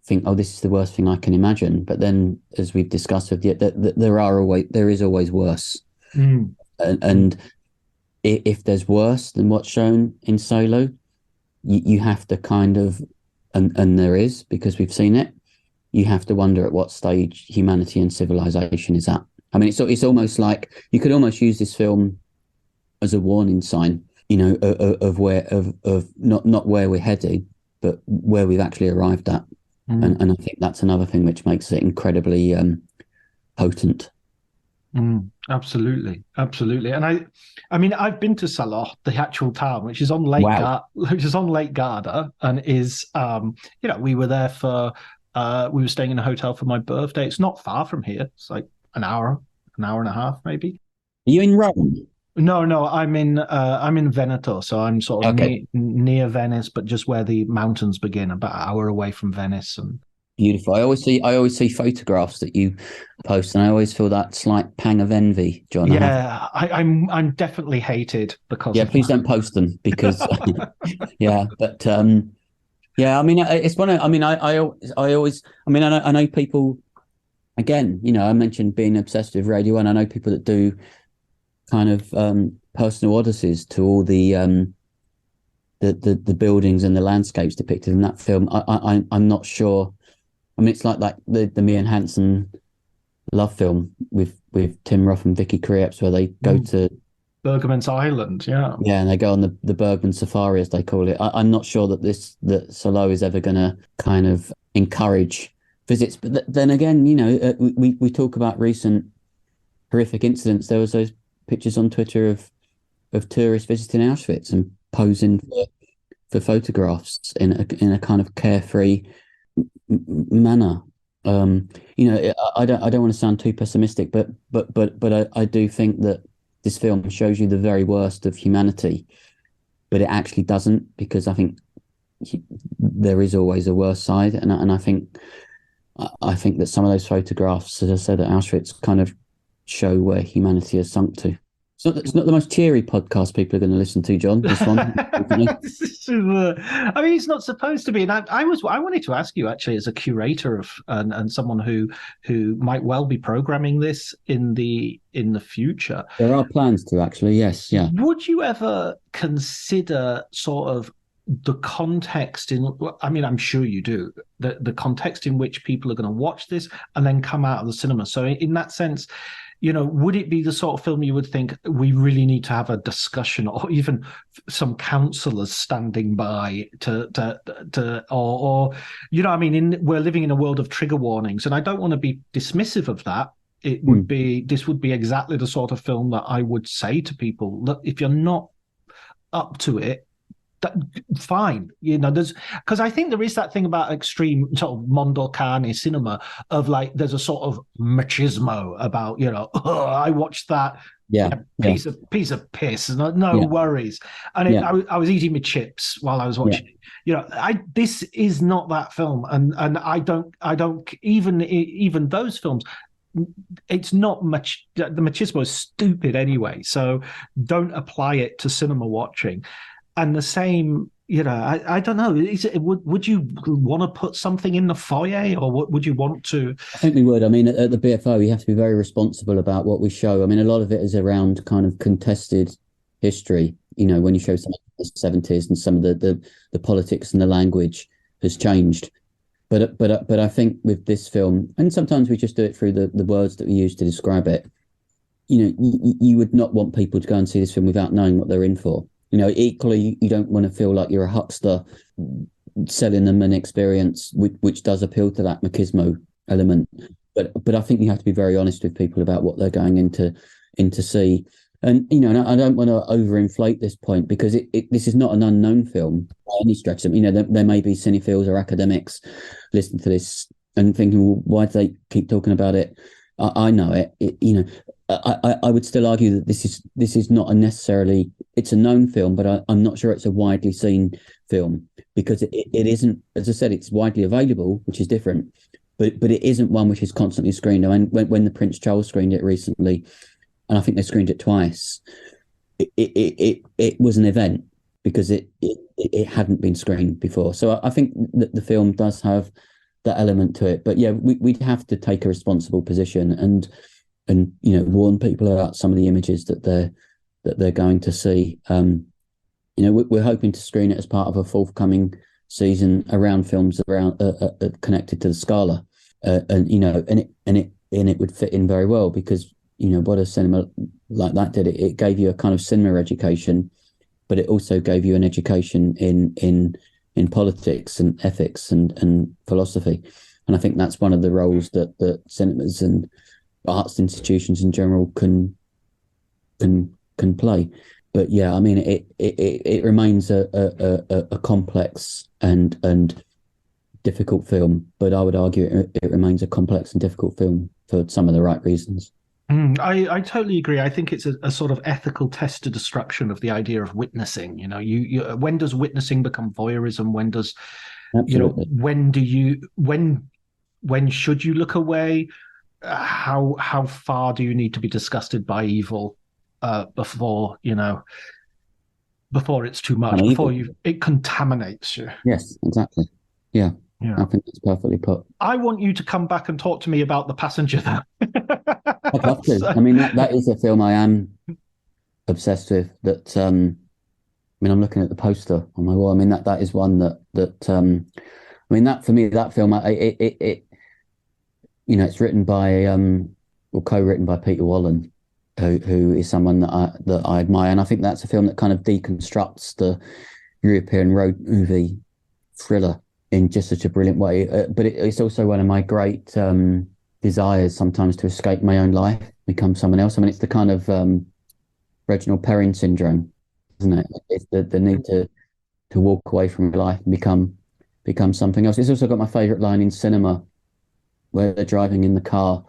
F: think, oh, this is the worst thing I can imagine. But then, as we've discussed with you, there is always worse. And if there's worse than what's shown in Solo, you have to kind of, and there is, because we've seen it, you have to wonder at what stage humanity and civilization is at. I mean, it's almost like you could almost use this film as a warning sign, of not where we're headed, but where we've actually arrived at. And I think that's another thing which makes it incredibly potent.
E: Absolutely. And I mean, I've been to Salò, the actual town, which is on Lake Garda, and is we were there for we were staying in a hotel for my birthday. It's not far from here. It's like an hour and a half, maybe.
F: Are you in Rome?
E: No, I'm in Veneto, so I'm sort of near Venice, but just where the mountains begin, about an hour away from Venice. And
F: beautiful. I always see photographs that you post, and I always feel that slight pang of envy, John.
E: Yeah, I'm definitely hated because.
F: Yeah, please don't post them, because. Yeah, but yeah, I mean, it's one of. I mean, I always. I mean, I know people. Again, I mentioned being obsessed with Radio 1. I know people that do kind of personal odysseys to all the buildings and the landscapes depicted in that film. I'm not sure. I mean, it's like the Mian Hansen love film with Tim Roth and Vicky Krieps, where they go to
E: Bergman's Island, yeah,
F: and they go on the Bergman Safari, as they call it. I'm not sure that Salò is ever going to kind of encourage visits. But then again, we talk about recent horrific incidents. There was those pictures on Twitter of tourists visiting Auschwitz and posing for photographs in a kind of carefree manner. I don't want to sound too pessimistic, but I do think that this film shows you the very worst of humanity, but it actually doesn't, because I think there is always a worse side, and I think that some of those photographs, as I said, at Auschwitz, kind of show where humanity has sunk to. It's not the most cheery podcast people are going to listen to, John. This one,
E: I mean, it's not supposed to be. And I wanted to ask you, actually, as a curator of and someone who might well be programming this in the future.
F: There are plans to, actually. Yes, yeah.
E: Would you ever consider sort of the context I mean, I'm sure you do, the context in which people are going to watch this and then come out of the cinema. So in that sense, would it be the sort of film you would think we really need to have a discussion, or even some counselors standing by or I mean, we're living in a world of trigger warnings, and I don't want to be dismissive of that. This would be exactly the sort of film that I would say to people, look, if you're not up to it, fine, there's, because I think there is that thing about extreme sort of mondo carne cinema of like, there's a sort of machismo about, I watched that piece of piss, no worries, and I was eating my chips while I was watching it. This is not that film, and I don't even those films, it's not much. The machismo is stupid anyway, so don't apply it to cinema watching. And the same, I don't know. Would you want to put something in the foyer, or what would you want to?
F: I think we would. I mean, at the BFO, we have to be very responsible about what we show. I mean, a lot of it is around kind of contested history. When you show some of the 70s and some of the politics and the language has changed. But I think with this film, and sometimes we just do it through the words that we use to describe it. You would not want people to go and see this film without knowing what they're in for. Equally, you don't want to feel like you're a huckster selling them an experience which does appeal to that machismo element. But I think you have to be very honest with people about what they're going into see. And and I don't want to overinflate this point, because this is not an unknown film by any stretch. There may be cinephiles or academics listening to this and thinking, well, why do they keep talking about it? I know it. I would still argue that this is not it's a known film, but I'm not sure it's a widely seen film, because it isn't, as I said, it's widely available, which is different, but it isn't one which is constantly screened. I mean, when the Prince Charles screened it recently, and I think they screened it twice, it was an event, because it hadn't been screened before. So I think that the film does have that element to it. But yeah, we'd have to take a responsible position and warn people about some of the images that they're going to see. We're hoping to screen it as part of a forthcoming season around films around connected to the Scala, and it would fit in very well, because what a cinema like that did, it gave you a kind of cinema education, but it also gave you an education in politics and ethics and philosophy. And I think that's one of the roles that cinemas and arts institutions in general can play. But yeah, I mean, it remains a complex and difficult film, but I would argue it remains a complex and difficult film for some of the right reasons.
E: I totally agree. I think it's a sort of ethical test to destruction of the idea of witnessing. You when does witnessing become voyeurism? When does
F: Absolutely.
E: when should you look away? How far do you need to be disgusted by evil before it's too much, before it contaminates you?
F: Yes, exactly. Yeah. I think that's perfectly put.
E: I want you to come back and talk to me about The Passenger then.
F: I'd love to. I mean, that is a film I am obsessed with. That I mean, I'm looking at the poster on my wall. I mean, that is one that I mean, that for me, that film, it's written by or co-written by Peter Wallen, who is someone that I admire, and I think that's a film that kind of deconstructs the European road movie thriller in just such a brilliant way. But it's also one of my great desires sometimes to escape my own life, become someone else. I mean, it's the kind of Reginald Perrin syndrome, isn't it? It's the need to walk away from life and become something else. It's also got my favourite line in cinema where they're driving in the car,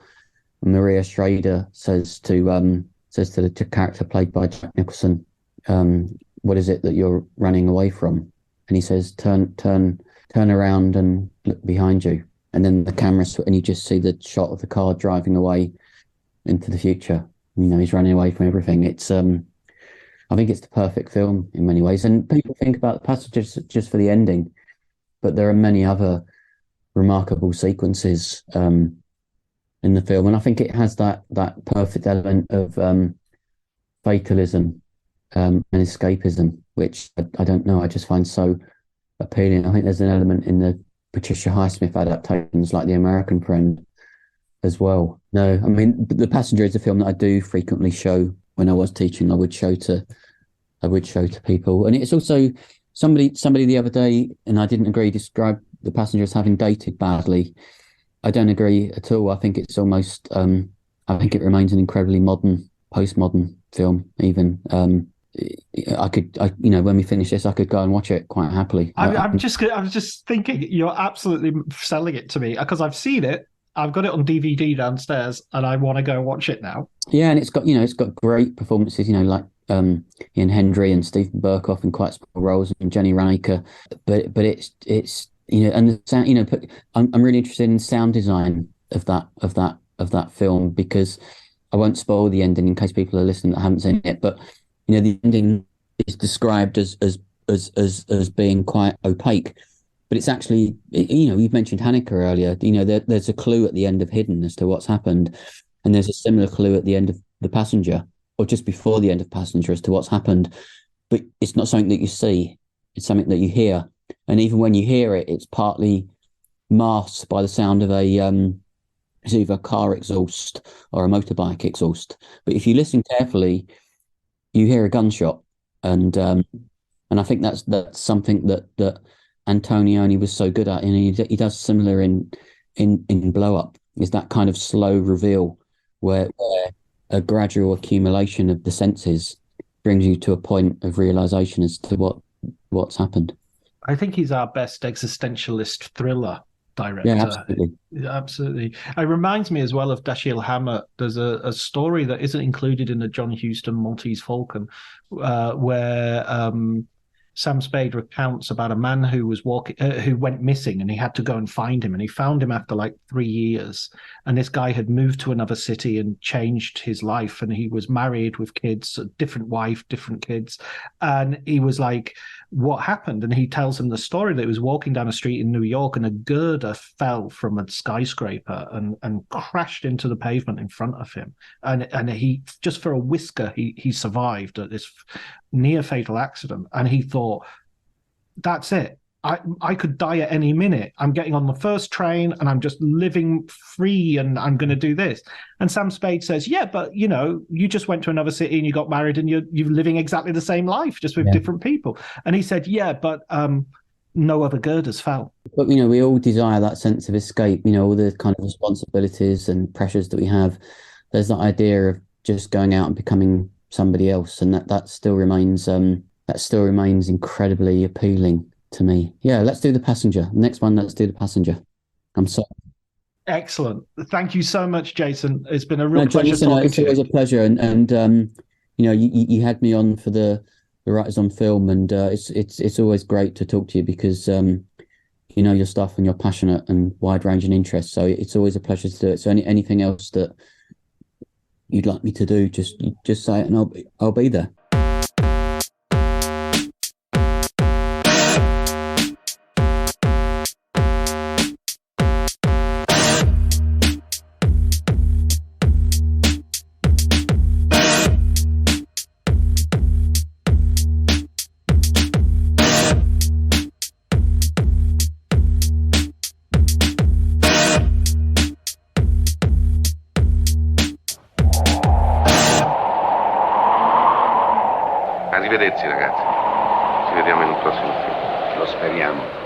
F: and Maria Schrader says to the character played by Jack Nicholson, "What is it that you're running away from?" And he says, "Turn around and look behind you." And then the camera, and you just see the shot of the car driving away into the future. He's running away from everything. It's I think it's the perfect film in many ways. And people think about the passages just for the ending, but there are many other remarkable sequences in the film. And I think it has that perfect element of fatalism and escapism, which I don't know, I just find so appealing. I think there's an element in the Patricia Highsmith adaptations, like The American Friend, as well. No, I mean, The Passenger is a film that I do frequently show. When I was teaching, I would show to people. And it's also somebody the other day, and I didn't agree, described The Passenger as having dated badly. I don't agree at all. I think it's almost I think it remains an incredibly modern, postmodern film. Even when we finish this, I could go and watch it quite happily.
E: I was just thinking, you're absolutely selling it to me, because I've seen it. I've got it on DVD downstairs, and I want to go watch it now. Yeah,
F: and it's got great performances, like Ian Hendry and Stephen Burkoff in quite small roles, and Jenny Ranica. But it's and the sound, I'm really interested in sound design of that film, because I won't spoil the ending in case people are listening that haven't seen it. But the ending is described as being quite opaque. But it's actually, you've mentioned Haneke earlier. There's a clue at the end of Hidden as to what's happened, and there's a similar clue at the end of The Passenger, or just before the end of Passenger, as to what's happened. But it's not something that you see; it's something that you hear. And even when you hear it, it's partly masked by the sound of it's either a car exhaust or a motorbike exhaust. But if you listen carefully, you hear a gunshot, and I think that's something that Antonioni was so good at, and he does similar in Blow Up, is that kind of slow reveal where a gradual accumulation of the senses brings you to a point of realization as to what's happened.
E: I think he's our best existentialist thriller director.
F: Yeah,
E: absolutely. It reminds me as well of Dashiell Hammett. There's a story that isn't included in the John Huston Maltese Falcon, where Sam Spade recounts about a man who was who went missing, and he had to go and find him. And he found him after like 3 years. And this guy had moved to another city and changed his life. And he was married with kids, a different wife, different kids. And he was like, what happened? And he tells him the story that he was walking down a street in New York, and a girder fell from a skyscraper and crashed into the pavement in front of him. And he, just for a whisker, he survived at this near fatal accident. And he thought, that's it. I could die at any minute. I'm getting on the first train and I'm just living free, and I'm going to do this. And Sam Spade says, yeah, but you just went to another city and you got married, and you're living exactly the same life, just with different people. And he said, yeah, but no other girders fell.
F: But we all desire that sense of escape. All the kind of responsibilities and pressures that we have. There's that idea of just going out and becoming somebody else, and that still remains incredibly appealing to me. Yeah, let's do The Passenger. Next one, let's do The Passenger. I'm sorry.
E: Excellent. Thank you so much, Jason. It's been a real pleasure talking to you.
F: It's always a pleasure. And you had me on for the Writers on Film, and it's always great to talk to you, because you know your stuff and you're passionate and wide-ranging interests. So it's always a pleasure to do it. So anything else that you'd like me to do, just say it, and I'll be there.
D: Arrivederci ragazzi, ci vediamo in un prossimo film.
C: Lo speriamo.